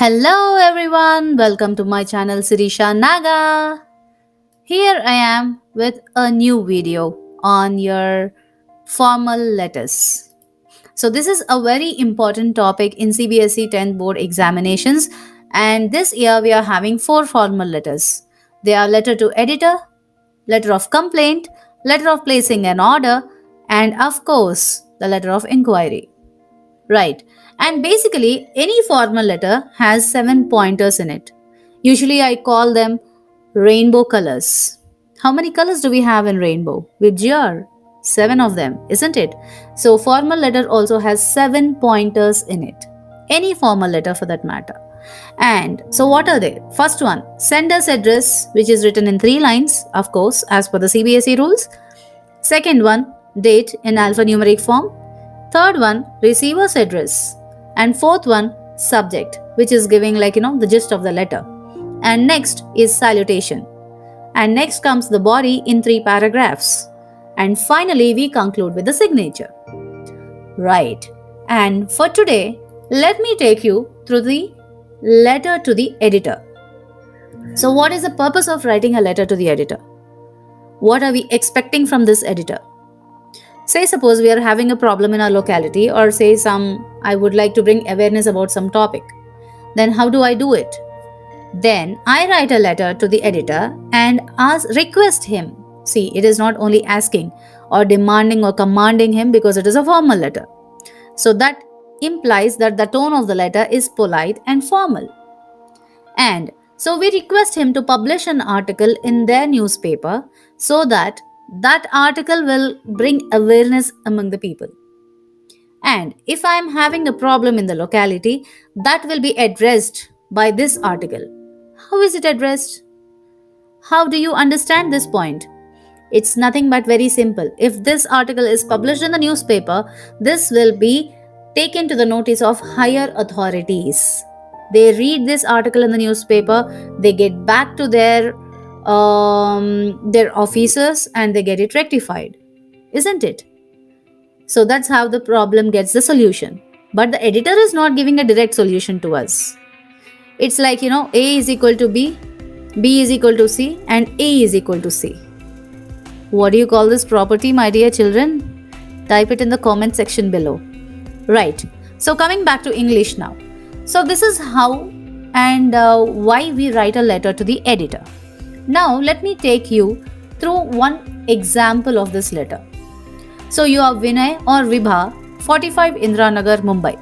Hello everyone, welcome to my channel Sirisha Naga. Here I am with a new video on your formal letters. So this is a very important topic in CBSE 10th board examinations, and this year we are having four formal letters. They are letter to editor, letter of complaint, letter of placing an order, and of course the letter of inquiry. Right. And basically, any formal letter has seven pointers in it. Usually, I call them rainbow colors. How many colors do we have in rainbow? With GR? Seven of them, isn't it? So, formal letter also has seven pointers in it. Any formal letter for that matter. And so, what are they? First one, sender's address, which is written in three lines, of course, as per the CBSE rules. Second one, date in alphanumeric form. Third one, receiver's address. And fourth one, subject, which is giving the gist of the letter. And next is salutation. And next comes the body in three paragraphs. And finally, we conclude with the signature. Right. And for today, let me take you through the letter to the editor. So, what is the purpose of writing a letter to the editor? What are we expecting from this editor? Say suppose we are having a problem in our locality, or say I would like to bring awareness about some topic. Then how do I do it? Then I write a letter to the editor and request him. See, it is not only asking or demanding or commanding him, because it is a formal letter. So that implies that the tone of the letter is polite and formal. And so we request him to publish an article in their newspaper so that article will bring awareness among the people. And if I am having a problem in the locality, that will be addressed by this article. How is it addressed? How do you understand this point? It's nothing but very simple. If this article is published in the newspaper, this will be taken to the notice of higher authorities. They read this article in the newspaper, they get back to their officers, and they get it rectified, isn't it? So that's how the problem gets the solution. But the editor is not giving a direct solution to us. It's like, A is equal to B, B is equal to C, and A is equal to C. What do you call this property, my dear children? Type it in the comment section below. Right. So coming back to English now. So this is how and why we write a letter to the editor. Now let me take you through one example of this letter. So you are Vinay or Vibha, 45 Indira Nagar, Mumbai.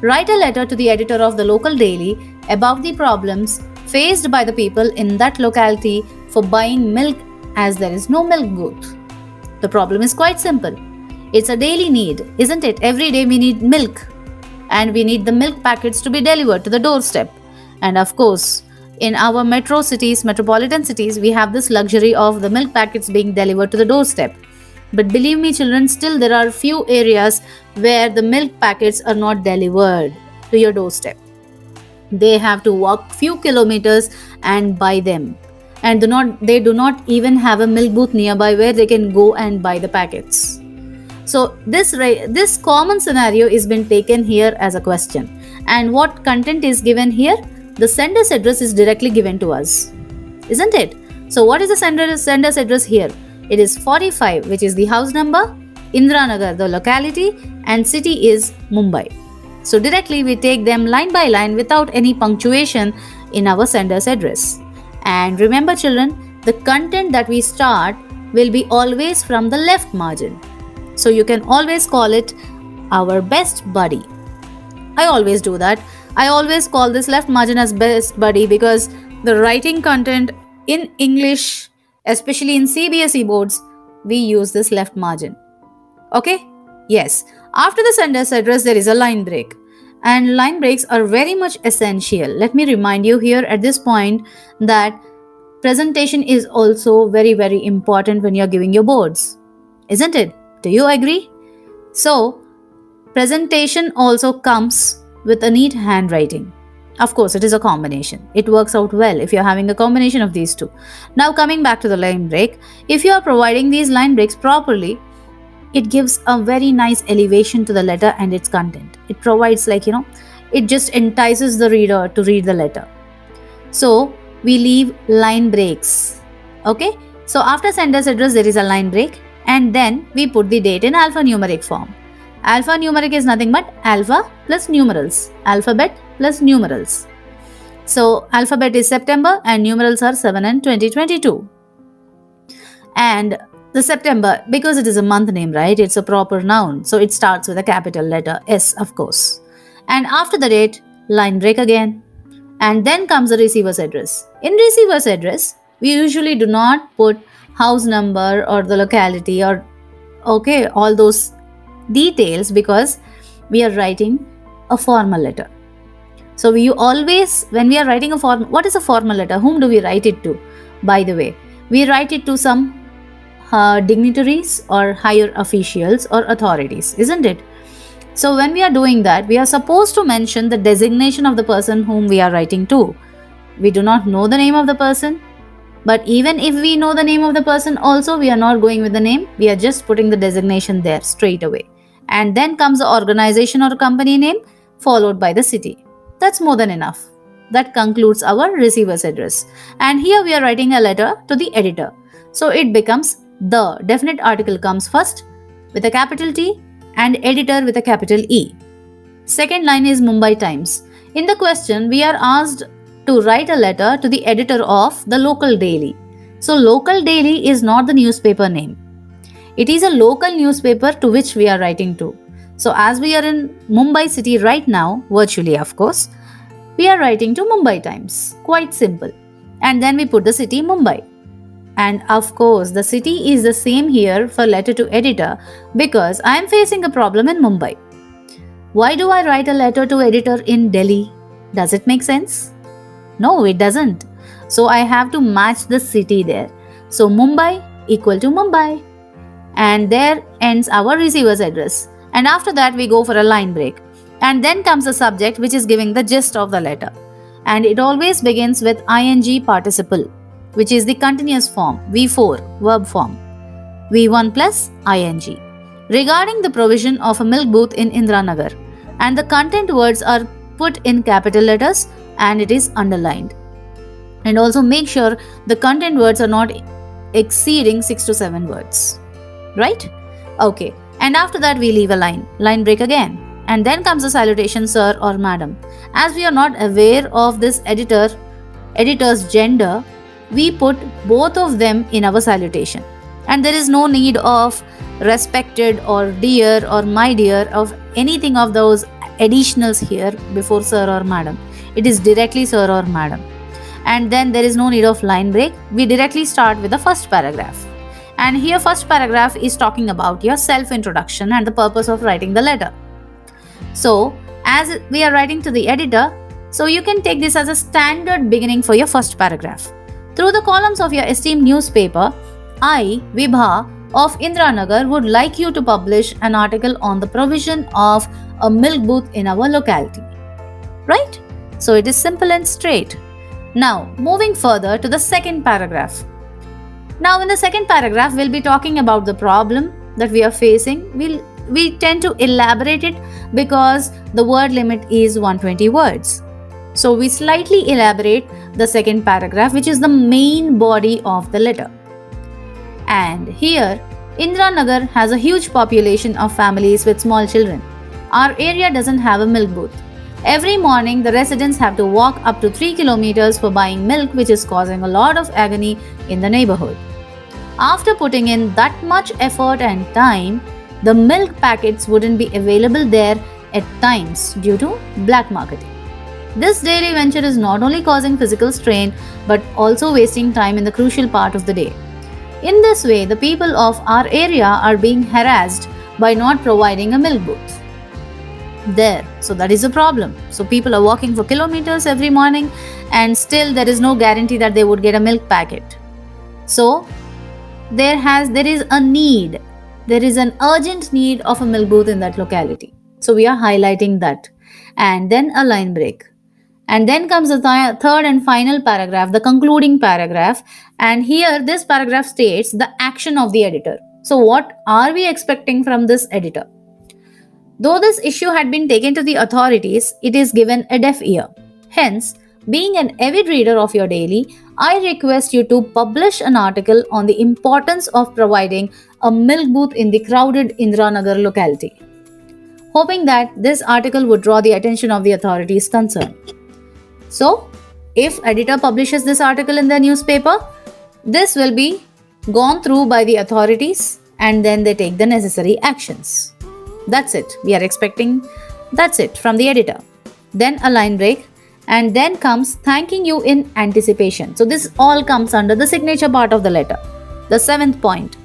Write a letter to the editor of the local daily about the problems faced by the people in that locality for buying milk, as there is no milk booth. The problem is quite simple. It's a daily need, isn't it? Every day we need milk, and we need the milk packets to be delivered to the doorstep. And of course, in our metropolitan cities, we have this luxury of the milk packets being delivered to the doorstep. But believe me, children, still there are few areas where the milk packets are not delivered to your doorstep. They have to walk few kilometers and buy them. And they do not even have a milk booth nearby where they can go and buy the packets. So this common scenario is been taken here as a question. And what content is given here? The sender's address is directly given to us, isn't it? So what is the sender's address here? It is 45, which is the house number, Indira Nagar, the locality, and city is Mumbai. So directly we take them line by line without any punctuation in our sender's address. And remember, children, the content that we start will be always from the left margin. So you can always call it our best buddy. I always do that. I always call this left margin as best buddy, because the writing content in English, especially in CBSE boards, we use this left margin. Okay? Yes. After the sender's address, there is a line break. And line breaks are very much essential. Let me remind you here at this point that presentation is also very, very important when you're giving your boards. Isn't it? Do you agree? So, presentation also comes with a neat handwriting. Of course, it is a combination. It works out well if you're having a combination of these two. Now, coming back to the line break, if you are providing these line breaks properly, it gives a very nice elevation to the letter and its content. It provides It just entices the reader to read the letter. So we leave line breaks. Okay. So after sender's address, there is a line break, and then we put the date in alphanumeric form. Alphanumeric is nothing but alpha plus numerals, alphabet plus numerals. So alphabet is September and numerals are 7 and 2022. And the September, because it is a month name, right? It's a proper noun. So it starts with a capital letter S, of course. And after the date, line break again. And then comes the receiver's address. In receiver's address, we usually do not put house number or the locality or okay, all those details because we are writing a formal letter. So we always, when we are writing a form, what is a formal letter? Whom do we write it to? By the way, we write it to some dignitaries or higher officials or authorities, isn't it? So when we are doing that, we are supposed to mention the designation of the person whom we are writing to. We do not know the name of the person, but even if we know the name of the person, also we are not going with the name. We are just putting the designation there straight away. And then comes the organization or company name, followed by the city. That's more than enough. That concludes our receiver's address. And here we are writing a letter to the editor. So it becomes the definite article comes first with a capital T and editor with a capital E. Second line is Mumbai Times. In the question, we are asked to write a letter to the editor of the local daily. So, local daily is not the newspaper name. It is a local newspaper to which we are writing to. So, as we are in Mumbai city right now, virtually of course, we are writing to Mumbai Times. Quite simple. And then we put the city Mumbai. And of course, the city is the same here for letter to editor because I am facing a problem in Mumbai. Why do I write a letter to editor in Delhi? Does it make sense? No, it doesn't. So I have to match the city there. So Mumbai equal to Mumbai. And there ends our receiver's address. And after that, we go for a line break. And then comes the subject which is giving the gist of the letter. And it always begins with ing participle, which is the continuous form, V4, verb form, V1 plus ing. Regarding the provision of a milk booth in Nagar, and the content words are put in capital letters and it is underlined. And also make sure the content words are not exceeding 6 to 7 words. Right? Okay. And after that, we leave a line break again. And then comes the salutation, sir or madam. As we are not aware of this editor's gender, we put both of them in our salutation. And there is no need of respected or dear or my dear of anything of those additionals here before sir or madam. It is directly sir or madam. And then there is no need of line break. We directly start with the first paragraph. And here first paragraph is talking about your self-introduction and the purpose of writing the letter. So as we are writing to the editor, so you can take this as a standard beginning for your first paragraph. Through the columns of your esteemed newspaper, I, Vibha of Nagar, would like you to publish an article on the provision of a milk booth in our locality. Right? So it is simple and straight. Now, moving further to the second paragraph. Now, in the second paragraph, we'll be talking about the problem that we are facing. We tend to elaborate it because the word limit is 120 words. So we slightly elaborate the second paragraph, which is the main body of the letter. And here, Nagar has a huge population of families with small children. Our area doesn't have a milk booth. Every morning, the residents have to walk up to 3 kilometers for buying milk, which is causing a lot of agony in the neighborhood. After putting in that much effort and time, the milk packets wouldn't be available there at times due to black marketing. This daily venture is not only causing physical strain but also wasting time in the crucial part of the day. In this way, the people of our area are being harassed by not providing a milk booth there. So that is a problem. So people are walking for kilometers every morning and still there is no guarantee that they would get a milk packet. So there is a need. There is an urgent need of a milk booth in that locality. So we are highlighting that. And then a line break. And then comes the third and final paragraph, the concluding paragraph. And here this paragraph states the action of the editor. So what are we expecting from this editor? Though this issue had been taken to the authorities, it is given a deaf ear. Hence, being an avid reader of your daily, I request you to publish an article on the importance of providing a milk booth in the crowded Indranagar locality, hoping that this article would draw the attention of the authorities concerned. So, if editor publishes this article in the newspaper, this will be gone through by the authorities and then they take the necessary actions. That's it. We are expecting that's it from the editor. Then a line break and then comes thanking you in anticipation. So this all comes under the signature part of the letter. The seventh point.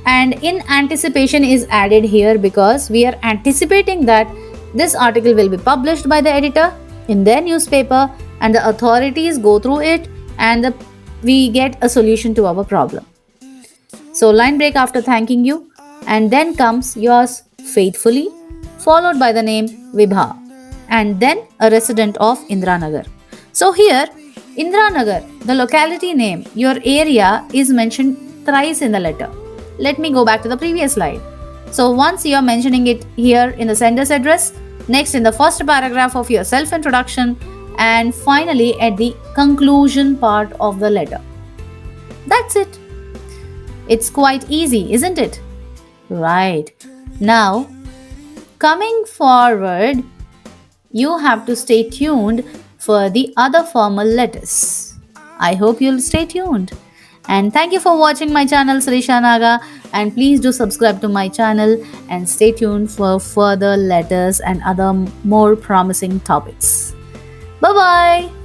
And in anticipation is added here because we are anticipating that this article will be published by the editor in their newspaper and the authorities go through it and we get a solution to our problem. So line break after thanking you and then comes yours faithfully followed by the name Vibha and then a resident of Indranagar. So here Indranagar, the locality name, your area is mentioned thrice in the letter. Let me go back to the previous slide. So once you are mentioning it here in the sender's address, next in the first paragraph of your self introduction, and finally at the conclusion part of the letter. That's it. It's quite easy, isn't it? Right. Now, coming forward, you have to stay tuned for the other formal letters. I hope you'll stay tuned. And thank you for watching my channel Sirisha Naga, and please do subscribe to my channel and stay tuned for further letters and other more promising topics. Bye bye.